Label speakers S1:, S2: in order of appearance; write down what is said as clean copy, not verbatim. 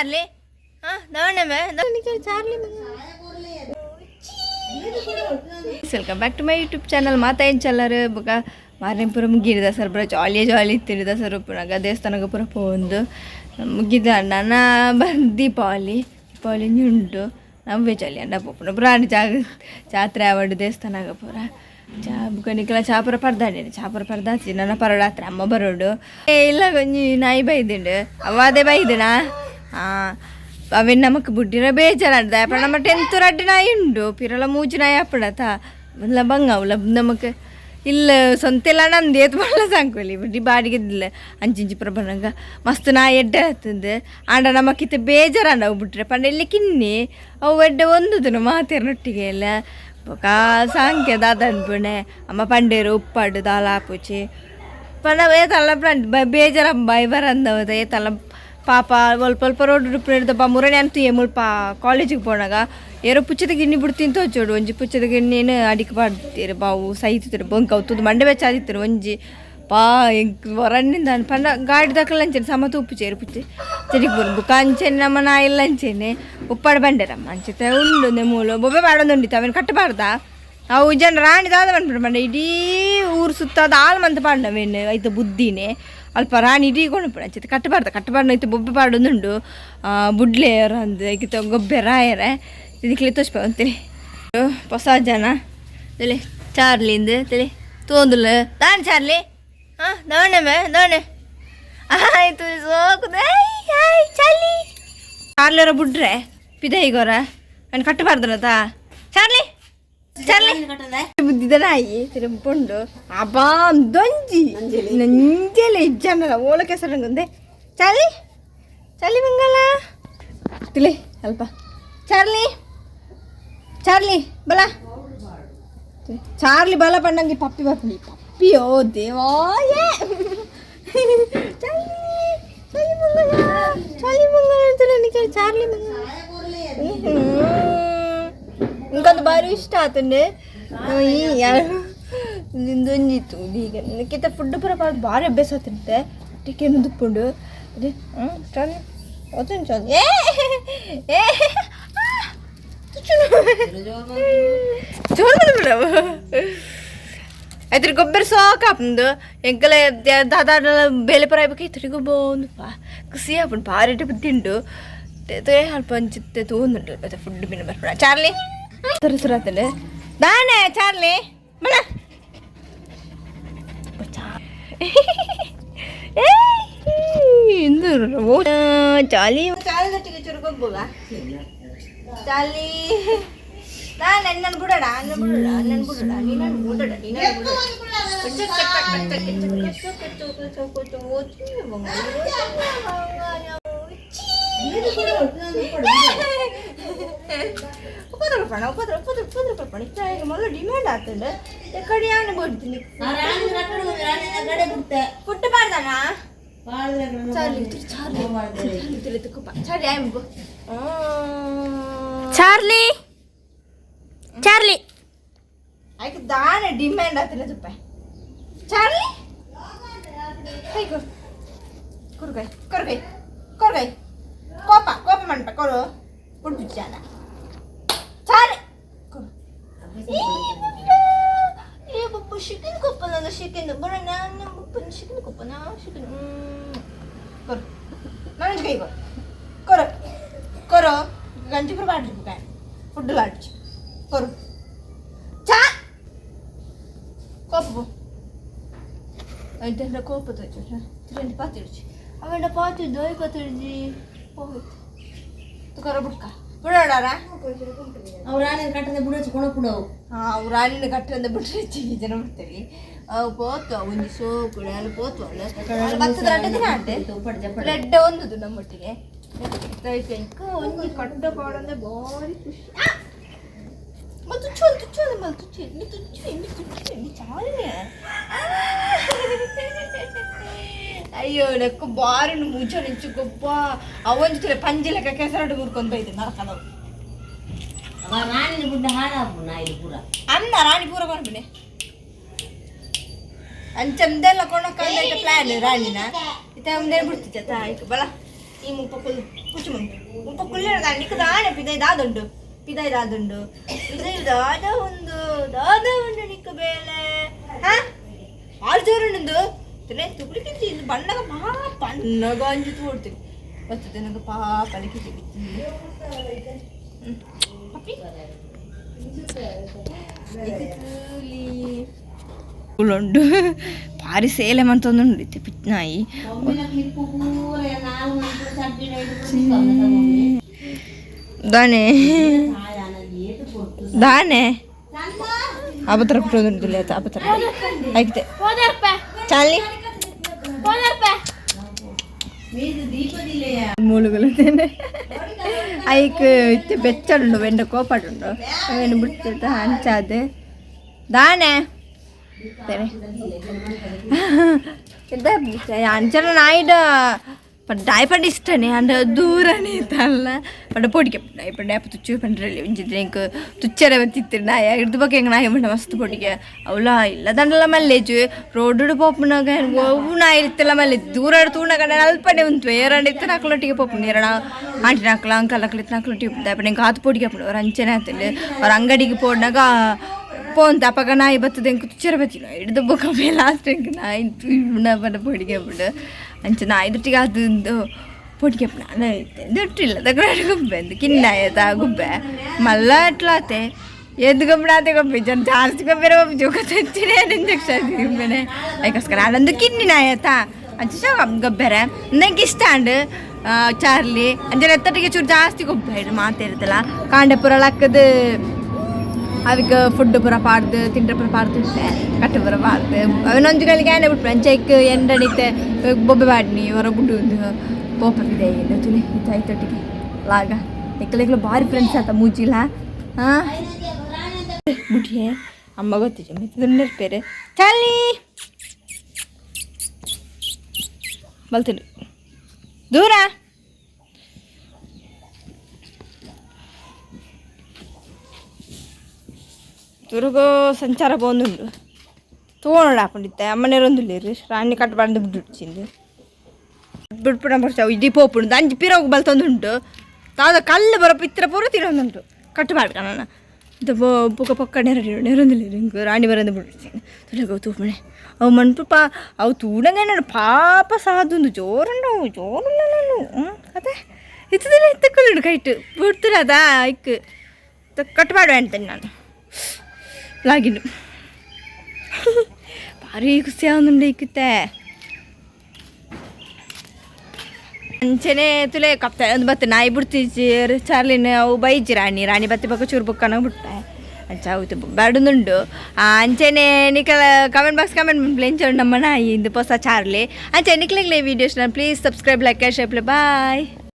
S1: Charlie Charlie welcome back to my YouTube channel ಮಾತಾ ಏನು ಚಲ್ಲರು ಬೊಕ ಮಾರನೇ ಪೂರ ಮುಗಿದ ಸರ್ ಪೂರ ಜಾಲಿ ಇತ್ತಿರಿದ ಸರ್ ಪುನಗ ದೇವಸ್ಥಾನಕ್ಕೆ ಪೂರ ಪೋಂದು ಮುಗಿದ ನನ್ನ ದೀಪಾವಳಿ ಉಂಟು ನವ್ವೇ ಜಾಲಿ ಅಂಡ ಪೋಪುನ ಪುರಾಣ ಜಾತ್ರೆ ಆವಡು ದೇವಸ್ಥಾನಗ ಪೂರ ಚಾ ಬುಕನಿಕಲ ಚಾಪುರ ಪರ್ದಾಚಿ ನನ್ನ ಪರಡಾತ್ರೆ ಅಮ್ಮ ಬರೋಡು ಇಲ್ಲ ಕೊಂಚಿ ನಾಯಿ ಬೈದಿಂಡು ಅವಾದೇ ಬೈದಿನಾ ಅವನ್ ನಮಕ್ ಬುಡ್ಡಿರ ಬೇಜಾರಾಡ್ದ ಅಪ್ಪ ನಮ್ಮ 10th ರಡ್ಡು ನಾಯಿ ಉಂಡು ಪಿರಲ ಮೂಜು ನಾಯಿ ಅಪ್ಪಡತ ಇಲ್ಲ ಬಂಗವುಲ ನಮಕ್ ಇಲ್ಲ ಸ್ವಂತೆಲ್ಲ ನಂದು ಏತ್ ಬಲ್ಲ ಸಾಂಕೋಲಿ ಬಡ್ಡಿ ಬಾಡಿಗೆದಿಲ್ಲ ಅಂಚಿಂಚಿ ಪ್ರಭನಗ ಮಸ್ತ್ ನಾಯಿ ಎಡ್ಡ ಹತ್ತಂದು ಆಂಡ ನಮಕಿತ್ತ ಬೇಜಾರಾಂಡ ಅವು ಬಿಟ್ರೆ ಪಂಡ ಇಲ್ಲಿ ಕಿನ್ನಿ ಅವು ಎಡ್ಡ ಒಂದುದನು ಮಾತೇರನೊಟ್ಟಿಗೆ ಎಲ್ಲ ಬೊಕಾ ಸಾಂಖ್ಯ ದಾದನ್ಪುಣೆ ಅಮ್ಮ ಪಂಡೇರು ಉಪ್ಪಾಡು ದಾಲಾಪುಚಿ ಪಂಡ ಏತಲ್ಲ ಬೇಜಾರ ಬಾಯ್ ಬರಂದವದ ಏತಲ್ಲ ಪಾಪ ಸ್ವಲ್ಪ ರೋಡ್ ಡುಪ್ಪ ಮುರಣೆ ಅಂತೂ ಮುಲ್ಪ ಕಾಲೇಜಿಗೆ ಪೋನಾಗ ಏರೋ ಪುಚ್ಚದ ಗಿಣ್ಣಿ ಬಿಡ್ತೀನಿ ತೋಚೋಡು ಒಂಜಿ ಪುಚ್ಚದ ಗಿಣ್ಣೇನು ಅಡಿಕೆ ಬಾಡ್ತೀರು ಬಾವು ಸಹಿತಿರು ಬಂಕ ಅವತ್ತು ಮಂಡೆ ಬೆಚ್ಚಾದಿತ್ತರು ಒಂಜಿ ಪಾ ಹೊರಣ್ಣಿಂದ ಪಂಡ ಗಾಡಿ ದಕ್ಕಲ್ಲ ಅಂಚೇನೆ ಸಮತ ಉಪ್ಪು ಚೇರು ಪುಚ್ಚಿ ಚರಿಗೆ ಬರು ಬುಕ್ಕ ಅಂಚೆನೆ ನಮ್ಮ ನಾ ಎಲ್ಲ ಅಂಚೇನೆ ಉಪ್ಪಾಡು ಬಂಡೆರಮ್ಮ ಅಂಚೆತೆ ಉಂಡು ನೆಮೂಲು ಬೊಬ್ಬೆ ಬಾಡೊಂದುಂಡಿತ್ತು ಅವೇನು ಕಟ್ಟಬಾರ್ದ ಅವು ಜನ ರಾಣಿದಾದ ಬಂದ್ಬಿಡ್ರು ಮಂಡ ಇಡೀ ಊರು ಸುತ್ತಾದ ಆಳು ಮಂತ ಪಾಂಡವೇನು ಆಯ್ತು ಬುದ್ಧಿನೇ ಅಲ್ಪ ರಾಣಿ ಇಡೀ ಕೊಂಡ್ಬಿಡ ಅಂಚೆ ಕಟ್ಟಬಾರ್ದು ಐತೆ ಬೊಬ್ಬೆ ಪಾಡೊಂದುಂಡು ಬುಡ್ಲೆಯರು ಅಂದು ಐಕಿತ ಗೊಬ್ಬೆ ರಾಯರೆ ಇದಕ್ಕೆ ತೋರಿಸ್ಬ ಅಂತೇಳಿ ಹೊಸ ಜನ ತಲೆ ಚಾರ್ಲಿಂದು ತಲೆ ತೋಂದುಲ ದಾನ್ ಚಾರ್ಲಿ ದೋಣೆ ಆಯ್ತು ಸೋಕುದ ಚಾರ್ಲಿ ಚಾರ್ಲಿಯರ ಬುಡ್ರೆ ಪಿದೈಗೋರ ನಾನು ಕಟ್ಟಬಾರ್ದನತಾ ಚಾರ್ಲಿ ಬುದ್ಧಿದ ನಾಯಿ ತಿರುಪುಂಡು ಅಬಾ ದೊಂಜಿ ನಂಜೆಲ್ಲ ಇಜ್ಜನಲ್ಲ ಓಲ ಕೆಸರಂಗೊಂದೆ ಚಾರ್ಲಿ ಮಂಗಲ ತಿಳಿ ಅಲ್ಪ ಚಾರ್ಲಿ ಬಲ ಚಾರ್ಲಿ ಬಲ ಪಂಡಂಗೆ ಪಪ್ಪಿ ಬರ್ತೀನಿ ಪಪ್ಪಿಯೋ ದೇವಾಯೇ ಚಾರ್ಲಿ ಮಂಗಲ ಚಾರ್ಲಿ ಮಂಗಲ ಇಂಕೊಂದು ಬಾರಿ ಇಷ್ಟ ಆತಂಡೆ ಯಾರು ನಿಂದೊಂಜಿತ್ತು ಈಗ ನನಗಿಂತ ಫುಡ್ ಪೂರ ಭಾರಿ ಅಭ್ಯಾಸ ಆತಂತೆ ಟಿಕೆನು ದುಪ್ಪುಂಡು ಅದೇ ಚಾಲಿ ಅದನ್ನು ಚಾಲಿ ಜೋರು ಆಯ್ತು ಗೊಬ್ಬರ ಸಾಕು ಹಾಪಂದು ಎಂಕಲ ದಾದ ಬೇಲೆ ಪರ ಆಗ್ಬೇಕು ಗೊಬ್ಬ ಒಂದು ಖುಷಿ ಹಾಪುಂಡು ಭಾರಿ ತಿಂಡು ಅಲ್ಪ ಅಂಚಿತ್ತೆ ತೋಂದುಂಟು ಮತ್ತೆ ಫುಡ್ ಬಿನ ಬರ್ಬೇಡ ಚಾರ್ಲಿ ತರಿಸ್ರಾತಂಡೆ ದಾನೆ ಚಾರ್ಲಿ ಬಲ ಚಾಲಿ ಚಾಲಿದೊಟ್ಟಿಗೆ ಚುರುಗೊಬ್ಬಗ ಚಾಲಿ ನನ್ನ ಬಿಡಡ ಮೊದಲು ಡಿಮ್ಯಾಂಡ್ ಆಗ್ತದೆ ಕಡಿಯಾನೆ ಬಿಡ್ತೀನಿ ಪುಟ್ಟ ಬಾರ್ದಣ್ಣ ಚಾರ್ಲಿ ಆಯ್ತು ದಾನೆ ಡಿಮ್ಯಾಂಡ್ ಆಗ್ತಿಲ್ಲ ತುಪ್ಪ ಚಾರ್ಲಿ ಕೊರ್ಗೈ ಕೋಪ ಮಂಟ ಕೊರು ಉಡುಪು ಜಾನ ಚಾರ್ಲಿ ಚಿಕನ್ ಕೊಪ್ಪನ ಚಿಕನ್ ಬರ ನಾನು ಚಿಕನ್ ಕೊಪ್ಪನ ಚಿಕನ್ ಕೊರು ನನಗೆ ಕೈ ಕೊರು ಗಂಜಿ ಪುರ ಬಾಡ್ರಿ ಕಾಯಿ ಫುಡ್ ಲಾಡ್ಚು ಕೊರು ಚಾ ಕೋಪ ಐತೆ ಕೋಪ ತೋಚು ತಿರುಗಿ ಪಾತಿಡ್ಚಿ ಅವೆಂಡ ಪಾತಿದ್ದು ಐಪತ್ತಿಡ್ಜಿ ಹೋಗಿತ್ತು ತುಕಾರ ಬುಡ್ಕ ಬಿಡೋಡಾರ
S2: ಅವ್ರು ರಾಣಿನ ಕಟ್ಟಂದ ಬಿಡೋಚು ಕೊಡವು
S1: ಅವು ರಾಣಿನ ಕಟ್ಟಂದ ಬಿಟ್ರೆ ಜನ ಬಿಡ್ತೀವಿ ಅವು ಪೋತು ಒಂಜಿ ಸೋಕು ಅಲ್ಲಿ ಪೋತು ಭತ್ತದ ರಡ್ಡ ಆಟೆ ಬ್ಲೆಡ್ ಒಂದುದು ನಮ್ಮೊಟ್ಟಿಗೆ ಒಂಜಿ ಕಟ್ಟ ಪಾಡಂದ್ರೆ ಭಾರಿ ಖುಷಿ ಅಯ್ಯೋ ನಕ್ಕು ಬಾರಿ ಮುಚ್ಚ ನಿಂಚು ಗೊಬ್ಬ ಅವೊಂದು ಪಂಜಿ ಲೆಕ್ಕ ಕೆಸರಡು ಮುರ್ಕೊಂಡು ಬೈತೆ ನರಕನವು
S2: ರಾಣಿನ ಬುಡ್ಡ ಹಾಳಾಪು ನಾಯಿ ಪೂರ
S1: ಅನ್ನ ರಾಣಿ ಪೂರ ಬಂದ್ಬಿಡೆ ಅಂಚಂದೆಲ್ಲ ಕೊಂಡೋಗ ಪ್ಲಾನ್ ರಾಣಿನ ಇತ್ತ ಮುಂದೆ ಬಿಡ್ತಿದ್ದ ಆಯ್ತು ಬಲ ಈ ಮುಪ್ಪ ಉಪ್ಪು ಕುಳ್ಳಿರ ನಿಕ್ಕ ದಾಣೆ ಪಿದೈ ದಾದುಂಡು ದಾದ ಒಂದು ನಿಕ್ಕ ಬೇಲೆ ಹಾ ಆರು ಜೋರುಂಡು ತಿನ್ನೆ ತುಪ್ಲಿಕ್ಕಿಂತ ಇದು ಬಣ್ಣಗ ಬಣ್ಣಗ ಅಂಜು ತೋಡ್ತೀವಿ ಬರ್ತದೆ ನನಗೆ ಪಾಪಲಿಕ್ಕಿದ್ದೀವಿ ಉಂಡು ಭಾರಿ ಸೇಲೆ ಮಂತೊಂದುಂಡಿತ್ತೆ ಪಿತ್ನಾಯಿ ದಾನೆ ದಾನೆ ಅಬತ್ರ ಕುಟ್ಟೋದುಂಡಿಲ್ಲ ಆಯ್ತಾ ಅಬತ್ರ ಆಯ್ತೆ ಚಾಲಿ ಮೂಳುಗಳು ಐಕ್ ಇತ್ತೆ ಬೆಚ್ಚಡುಂಡು ಬೆಂಡ ಕೋಪಾಡುಂಡು ಅವೇನು ಬಿಡ್ತಿರ್ತ ಹಂಚಾದೆ ದಾನೆ ಸರಿ ಅಂಚನ ನಾಯಿಡ ಡೈಪಡ್ ಇಷ್ಟನೇ ಅಂಡ ದೂರನೇ ಇತ್ತಲ್ಲ ಪಂಡ ಪೊಡಿಕೆ ಡೈಪಡ್ ಡೈಪ ತುಚ್ಚು ಪಂಡ್ರಲ್ಲಿ ಒಂಜಿದ್ರೆ ಇಂಕ ತುಚ್ಚರ ಬತ್ತಿತ್ತಿರು ನಾಯಿ ಇರ್ದು ಬಗ್ಗೆ ಹೆಂಗೆ ನಾಯಿ ಬಂಡ ಮಸ್ತ್ ಪೊಡಿಕೆ ಅವಳ ಇಲ್ಲ ದಂಡಲ ಮಲ್ಲೇಜು ರೋಡು ಪೋಪನಾಗ ಅವು ನಾಯಿ ಇರ್ತಿಲ್ಲ ಮಲ್ಲೆ ದೂರ ತೂಣಗ ಅಲ್ಪನೆ ಉಂಟು ಎರಡು ಇತ್ತು ನಾಲ್ಕಲೊಟ್ಟಿಗೆ ಪೋಪು ನೀರಣ ಆಂಟಿ ನಾಲ್ಕಲ ಅಂಕಲ್ ಹಾಕ್ಲಿತ್ತು ನಾಲ್ಕಲೊಟ್ಟಿಗೆ ಡೈಪಡ್ ಹೆಂಗೆ ಹಾತು ಪೊಡಿಕೆ ಅವ್ರ ಅಂಚನೆ ಆತಲ್ಲ ಅವ್ರ ಅಂಗಡಿಗೆ ಪೋಡ್ನಾಗ ಪೋಂತ ಅಪ್ಪಗ ನಾಯಿ ಬರ್ತದೆ ಹೆಂಗೆ ತುಚ್ಚರ ಬತ್ತಿಲ್ಲ ಹಿಡ್ದು ಬೊಕ್ಕ ಲಾಸ್ಟ್ ಹೆಂಗೆ ನಾಯಿ ಬಂಡ ಪೊಡಿಗೆ ಬಿಡು ಅಂಚೆ ನಾಯಿದೊಟ್ಟಿಗೆ ಅದು ಪೊಡಿಗೆ ನಾನು ಐತೆ ದುಡ್ಡಿಲ್ಲ ತಗೊಂಡು ಗುಬ್ಬೆ ಅಂದು ಕಿನ್ನಾಯತ ಗುಬ್ಬೆ ಮಲ್ಲ ಅಟ್ಲಾತೆ ಎದ್ದು ಗಬ್ಬಡಾತೆ ಗಬ್ಬೆ ಜನ ಜಾಸ್ತಿ ಗಬ್ಬೆರೆ ಒಬ್ಬ ಜೋಗ ತೆಚ್ಚಿನೇ ಇಂಜೆಕ್ಷನ್ ಗುಬ್ಬೆನೆ ಅದಕ್ಕೋಸ್ಕರ ನಾನೊಂದು ಕಿನ್ನಿನಾಯತ ಅಂಚೆ ಶೋ ಗಬ್ಬೆರೆ ನಂಗೆ ಇಷ್ಟ ಅಂಡು ಚಾರ್ಲಿ ಅಂಜನ ಎತ್ತಟ್ಟಿಗೆ ಚೂರು ಜಾಸ್ತಿ ಗೊಬ್ಬೆ ಹಿಡು ಮಾತಾಡ್ತಲ್ಲ ಕಾಂಡೆ ಪುರ ಲಕ್ಕದು ಅವಕ್ಕೆ ಫುಡ್ ಪುರ ಪಾಡ್ದು ತಿಂಡ್ರೆ ಪುರ ಪಾಡ್ತಿರ್ತೆ ಕಟ್ಟು ಪುರ ಪಾಡ್ದು ಅವನೊಂದು ಗಳಿಗೆ ಏನೇ ಬಿಟ್ಬಿಡು ಅಂಚೆಕ್ ಎಂಡಣಿತೆ ಬೊಬ್ಬೆ ಬಾಡ್ನಿ ಹೊರ ಬಿಡು ಪೋಪಿದೆ ಏನು ತುಳಿ ಆಯ್ತೊಟ್ಟಿಗೆ ಲಾಗ ಎಕ್ಕಲೆಗ್ಲು ಭಾರಿ ಫ್ರೆಂಡ್ಸ್ ಆತ ಮೂಜಿಲ್ಲ ಹಾಂ ಬಿಟ್ರೆ ಅಮ್ಮ ಗೊತ್ತಿದೆ ಮತ್ತೆ ನೆರ್ಪೇರೆ ಚಾಲಿ ಬಲ್ತೀನಿ ದೂರ ದುರ್ಗೋ ಸಂಚಾರ ಬಂದುಂಡು ತಗೊಂಡು ಹಾಕೊಂಡಿತ್ತೆ ಅಮ್ಮನೇರೊಂದುಲ್ಲೇರಿ ರಾಣಿ ಕಟ್ಟು ಬಂದು ಬಿಡ್ಚಿಂದು ಬಿಡ್ಬಿಡ ಬರ್ತಾವೆ ಇದು ಪೋಪುಂಡು ಅಂಜಿ ಪಿರೋಗ ಬಲ್ತೊಂದುಂಟು ತಾದ ಕಲ್ಲು ಬರೋ ಪಿತ್ರ ಪೂರ ತಿನ್ನೊಂದುಂಟು ಕಟ್ಟು ಮಾಡ್ಕ ನಾನು ಇದು ಪುಕ್ಕ ಪಕ್ಕ ನೆರೊಂದಿಲ್ಲ ಹಿಂಗೆ ರಾಣಿ ಬರೋದು ಬಿಡ್ತೀನಿ ತುಳಗ ತೂಮಣೆ ಅವು ಮಣ್ಪು ಅವು ತೂಡಂಗೆ ನಾನು ಪಾಪ ಸಾದೊಂದು ಜೋರುಂಡವು ಜೋರುಂಡ ನಾನು ಅದೇ ಇತ್ತದಿಲ್ಲ ಎತ್ತಕೊಳ್ಳು ಕೈಟು ಬಿಡ್ತೀರ ಅದಾ ಐಕ್ ಕಟ್ಟು ಮಾಡುವ ಅಂತೇನೆ ನಾನು ಲಾಗಿನು ಭಾರಿ ಖುಷಿ ಆಗುಂಡು ಇಕ್ಕುತ್ತೆ ಅಂಚೆನೆ ತುಲೆ ಕಪ್ತ ಒಂದು ಬತ್ತೆ ನಾಯಿ ಬಿಡ್ತೀಜಿ ಚಾರ್ಲಿನ ಅವು ಬೈಜಿ ರಾಣಿ ಬತ್ತೆ ಪಕ್ಕ ಚೂರು ಬುಕ್ಕನ ಬಿಟ್ಟೆ ಅಂಚಾಗುತ್ತೆ ಬೇಡದುಂಡು ಅಂಚೆನೆ ನಿಕಲ ಕಮೆಂಟ್ ಬಾಕ್ಸ್ ಕಮೆಂಟ್ ಪ್ಲೇಂಚ ನಮ್ಮ ನಾಯಿ ಇಂದು ಹೊಸ ಚಾರ್ಲಿ ಅಂಚೆ ನಿಕ್ಲೆಗ್ಲೆ ವೀಡಿಯೋಸ್ನ please subscribe like share bye.